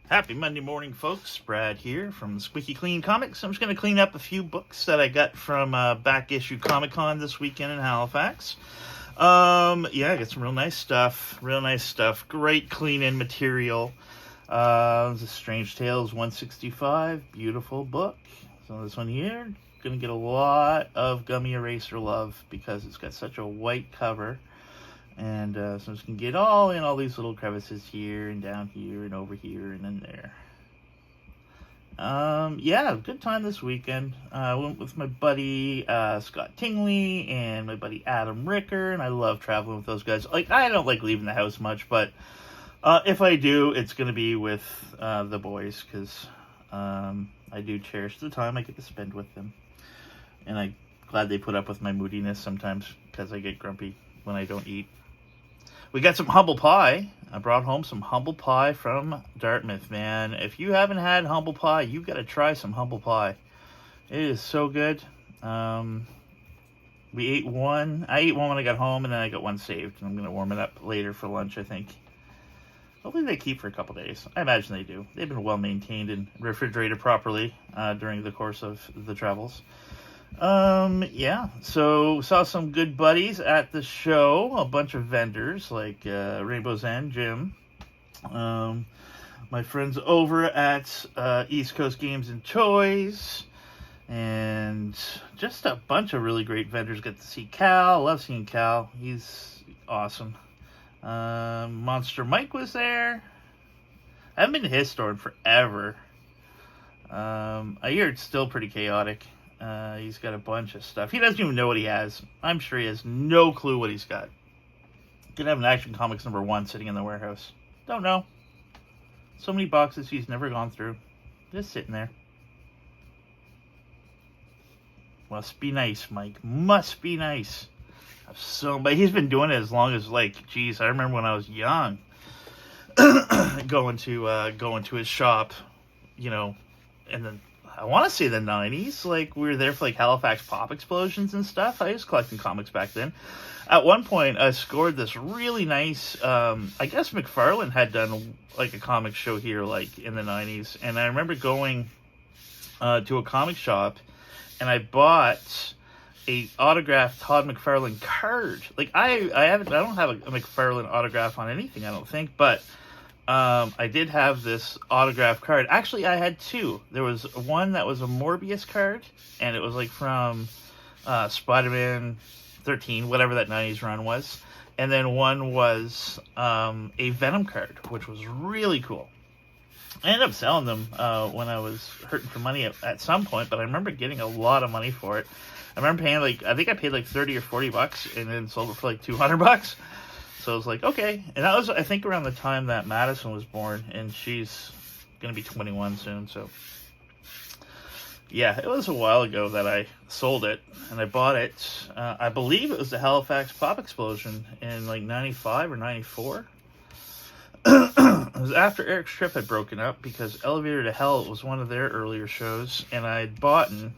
Happy Monday morning, folks. Brad here from Squeaky Clean Comics. I'm just going to clean up a few books that I got from back issue Comic Con this weekend in Halifax. I got some real nice stuff. Great clean-in material. This is Strange Tales 165. Beautiful book. So this one here, going to get a lot of gummy eraser love because it's got such a white cover. And so I'm just going to get all in all these little crevices here and down here and over here and in there. Good time this weekend. I went with my buddy Scott Tingley and my buddy Adam Ricker, and I love traveling with those guys. I don't like leaving the house much, but if I do, it's going to be with the boys, because I do cherish the time I get to spend with them. And I'm glad they put up with my moodiness sometimes, because I get grumpy when I don't eat. We got some humble pie. I brought home some humble pie from Dartmouth, man. If you haven't had humble pie, you got to try some humble pie. It is so good. We ate one. I ate one when I got home, and then I got one saved. And I'm going to warm it up later for lunch, I think. Hopefully they keep for a couple days. I imagine they do. They've been well maintained and refrigerated properly during the course of the travels. So saw some good buddies at the show, a bunch of vendors like Rainbow's End, Jim, my friends over at East Coast Games and Toys, and just a bunch of really great vendors. Got to see Cal. Love seeing Cal. He's awesome. Monster Mike was there. I haven't been to his store in forever. I hear it's still pretty chaotic. He's got a bunch of stuff. He doesn't even know what he has. I'm sure he has no clue what he's got. Could have an Action Comics #1 sitting in the warehouse. Don't know. So many boxes he's never gone through. Just sitting there. Must be nice, Mike. Must be nice. But he's been doing it as long as, I remember when I was young, going to his shop, and then I want to say the 90s. We were there for Halifax pop explosions and stuff. I was collecting comics back then. At one point, I scored this really nice. I guess McFarlane had done a comic show here in the 90s, and I remember going to a comic shop, and I bought a autographed Todd McFarlane card. I don't have a McFarlane autograph on anything, I don't think, but I did have this autograph card. Actually, I had two. There was one that was a Morbius card, and it was from Spider-Man 13, whatever that 90s run was. And then one was a Venom card, which was really cool. I ended up selling them when I was hurting for money at some point, but I remember getting a lot of money for it. I remember paying I think I paid $30 or $40 and then sold it for $200. So I was okay. And that was, I think, around the time that Madison was born, and she's going to be 21 soon. So, yeah, it was a while ago that I sold it, and I bought it. I believe it was the Halifax Pop Explosion in 95 or 94. It was after Eric's Trip had broken up, because Elevator to Hell was one of their earlier shows, and I had bought, and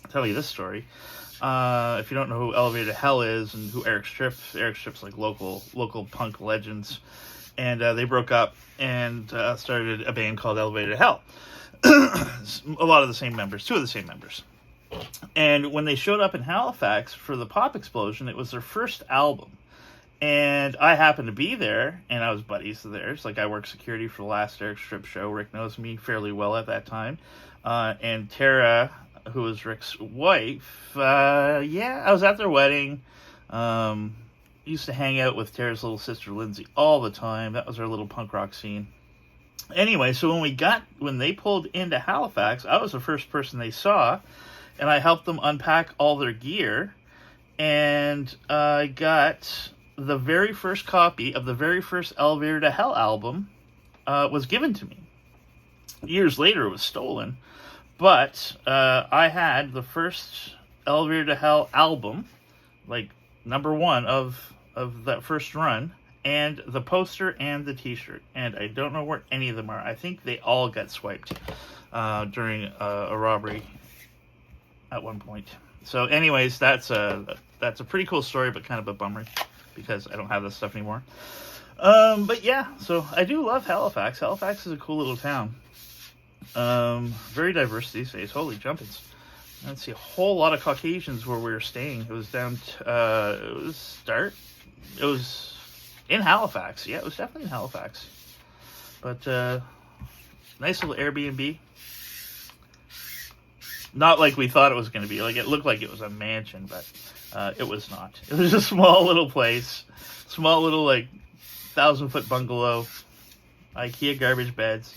I'll tell you this story. If you don't know who Elevator to Hell is and who Eric's Trip's local punk legends, and they broke up and started a band called Elevator to Hell. A lot of the same members, two of the same members. And when they showed up in Halifax for the Pop Explosion, it was their first album. And I happened to be there, and I was buddies of theirs. I worked security for the last Eric's Trip show. Rick knows me fairly well at that time. And Tara, who was Rick's wife, I was at their wedding. Used to hang out with Tara's little sister Lindsay all the time. That was our little punk rock scene. Anyway, so when they pulled into Halifax, I was the first person they saw, and I helped them unpack all their gear, and I got the very first copy of the very first Elevator to Hell album was given to me. Years later, it was stolen. But I had the first Elevator to Hell album, #1 of that first run, and the poster and the t-shirt. And I don't know where any of them are. I think they all got swiped during a robbery at one point. So anyways, that's a pretty cool story, but kind of a bummer, because I don't have this stuff anymore. But yeah, so I do love Halifax. Halifax is a cool little town. Very diverse these days. Holy jumpins. I don't see a whole lot of Caucasians where we were staying. It was it was in Halifax. Yeah, it was definitely in Halifax. But, nice little Airbnb. Not like we thought it was going to be. Like, it looked like it was a mansion, but it was not. It was a small little place. Small little, 1,000-foot bungalow. IKEA garbage beds.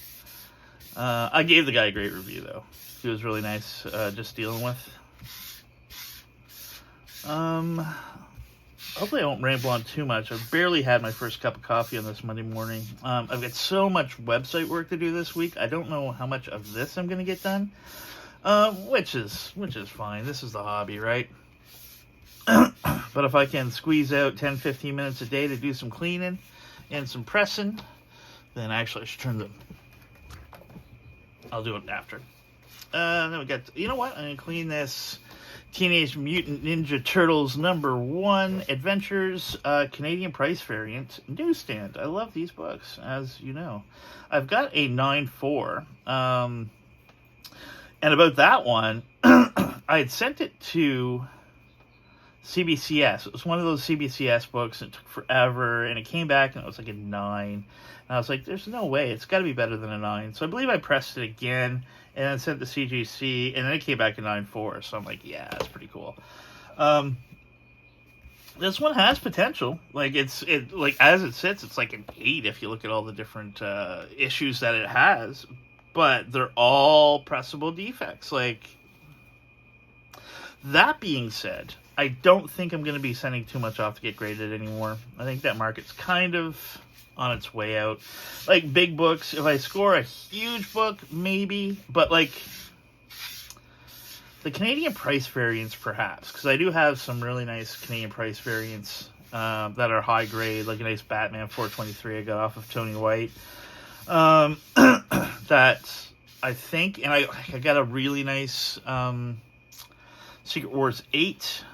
I gave the guy a great review, though. He was really nice just dealing with. Hopefully I won't ramble on too much. I've barely had my first cup of coffee on this Monday morning. I've got so much website work to do this week. I don't know how much of this I'm going to get done. Which is fine. This is the hobby, right? But if I can squeeze out 10-15 minutes a day to do some cleaning and some pressing, then actually I should turn them. I'll do it after. Then we got, you know what? I'm going to clean this Teenage Mutant Ninja Turtles #1 Adventures Canadian Price Variant Newsstand. I love these books, as you know. I've got a 9.4. And about that one, I had sent it to CBCS. It was one of those CBCS books. It took forever, and it came back, and it was like a 9. And I was like, there's no way. It's got to be better than a 9. So I believe I pressed it again, and then sent it to CGC, and then it came back a 9.4. So I'm like, yeah, that's pretty cool. This one has potential. Like, as it sits, it's like an 8 if you look at all the different issues that it has. But they're all pressable defects. Like, that being said, I don't think I'm going to be sending too much off to get graded anymore. I think that market's kind of on its way out. Like, big books, if I score a huge book, maybe. But, like, the Canadian price variants, perhaps. Because I do have some really nice Canadian price variants that are high grade. Like a nice Batman 423 I got off of Tony White. That I think, and I got a really nice Secret Wars 8.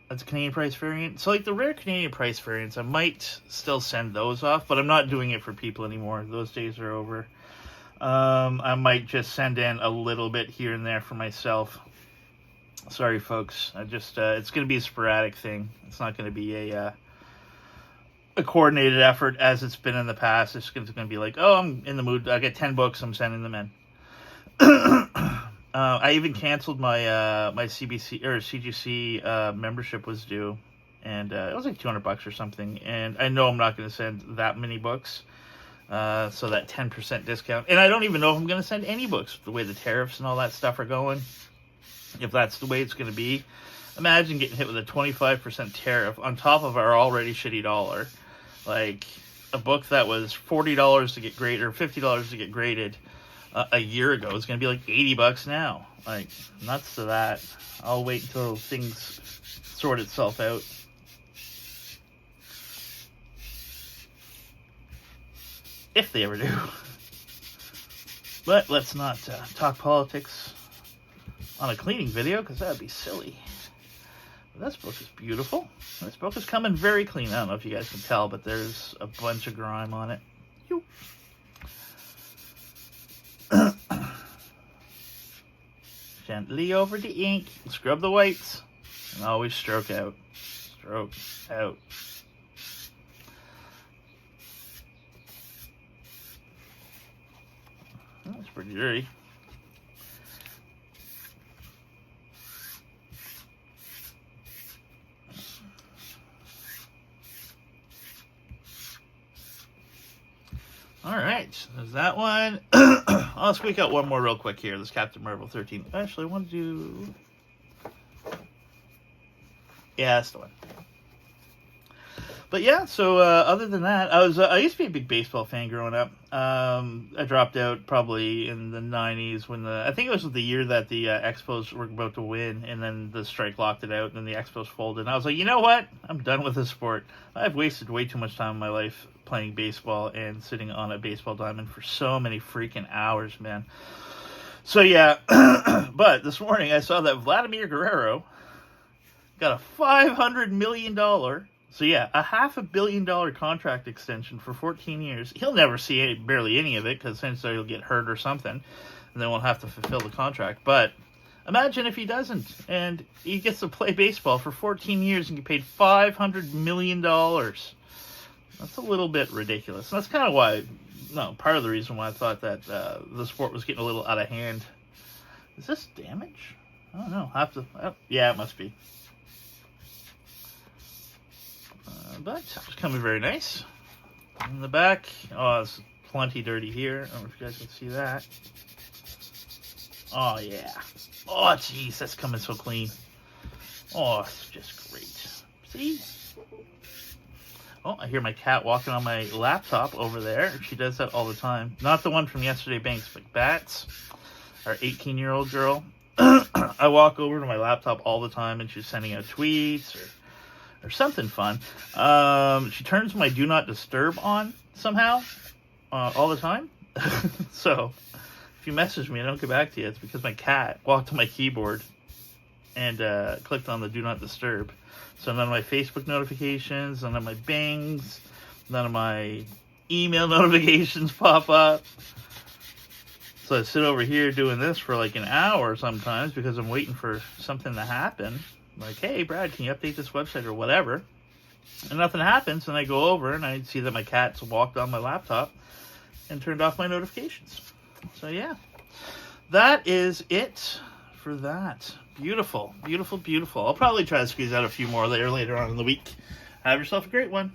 That's a Canadian price variant. So, like, the rare Canadian price variants, I might still send those off, but I'm not doing it for people anymore. Those days are over. I might just send in a little bit here and there for myself. Sorry, folks. It's going to be a sporadic thing. It's not going to be a coordinated effort as it's been in the past. It's going to be like, oh, I'm in the mood. I get 10 books. I'm sending them in. I even canceled my my CBC or CGC membership was due, and it was like $200 or something. And I know I'm not going to send that many books, so that 10% discount. And I don't even know if I'm going to send any books the way the tariffs and all that stuff are going. If that's the way it's going to be, imagine getting hit with a 25% tariff on top of our already shitty dollar. Like, a book that was $40 to get graded or $50 to get graded a year ago is going to be like $80 now. Like, nuts to that. I'll wait until things sort itself out. If they ever do. But let's not talk politics on a cleaning video, because that would be silly. But this book is beautiful. This book is coming very clean. I don't know if you guys can tell, but there's a bunch of grime on it. Gently over the ink, scrub the whites, and always stroke out. Stroke out. That's pretty dirty. Alright, there's that one. I'll squeak out one more real quick here. This Captain Marvel 13. Actually, I want to do... Yeah, that's the one. But yeah, so other than that, I used to be a big baseball fan growing up. I dropped out probably in the 90s when I think it was the year that the Expos were about to win, and then the strike locked it out, and then the Expos folded. And I was like, you know what? I'm done with this sport. I've wasted way too much time in my life playing baseball and sitting on a baseball diamond for so many freaking hours, man. So yeah, but this morning I saw that Vladimir Guerrero got a $500 million So yeah, a $500 million contract extension for 14 years. He'll never see barely any of it because essentially he'll get hurt or something, and then we'll have to fulfill the contract. But imagine if he doesn't, and he gets to play baseball for 14 years and get paid $500 million. That's a little bit ridiculous. And that's kind of why, no, part of the reason why I thought that the sport was getting a little out of hand. Is this damage? I don't know. Yeah, it must be. But it's coming very nice. In the back, oh, it's plenty dirty here. I don't know if you guys can see that. Oh, yeah. Oh, jeez, that's coming so clean. Oh, it's just great. See? Oh, I hear my cat walking on my laptop over there. She does that all the time. Not the one from yesterday, Banks, but Bats, our 18-year-old girl. I walk over to my laptop all the time, and she's sending out tweets or something fun. She turns my Do Not Disturb on somehow all the time. So if you message me and I don't get back to you, it's because my cat walked to my keyboard and clicked on the Do Not Disturb. So none of my Facebook notifications, none of my bings, none of my email notifications pop up. So I sit over here doing this for like an hour sometimes because I'm waiting for something to happen. Like, hey, Brad, can you update this website or whatever? And nothing happens, and I go over and I see that my cat's walked on my laptop and turned off my notifications. So yeah, that is it for that. Beautiful, beautiful, beautiful. I'll probably try to squeeze out a few more later on in the week. Have yourself a great one.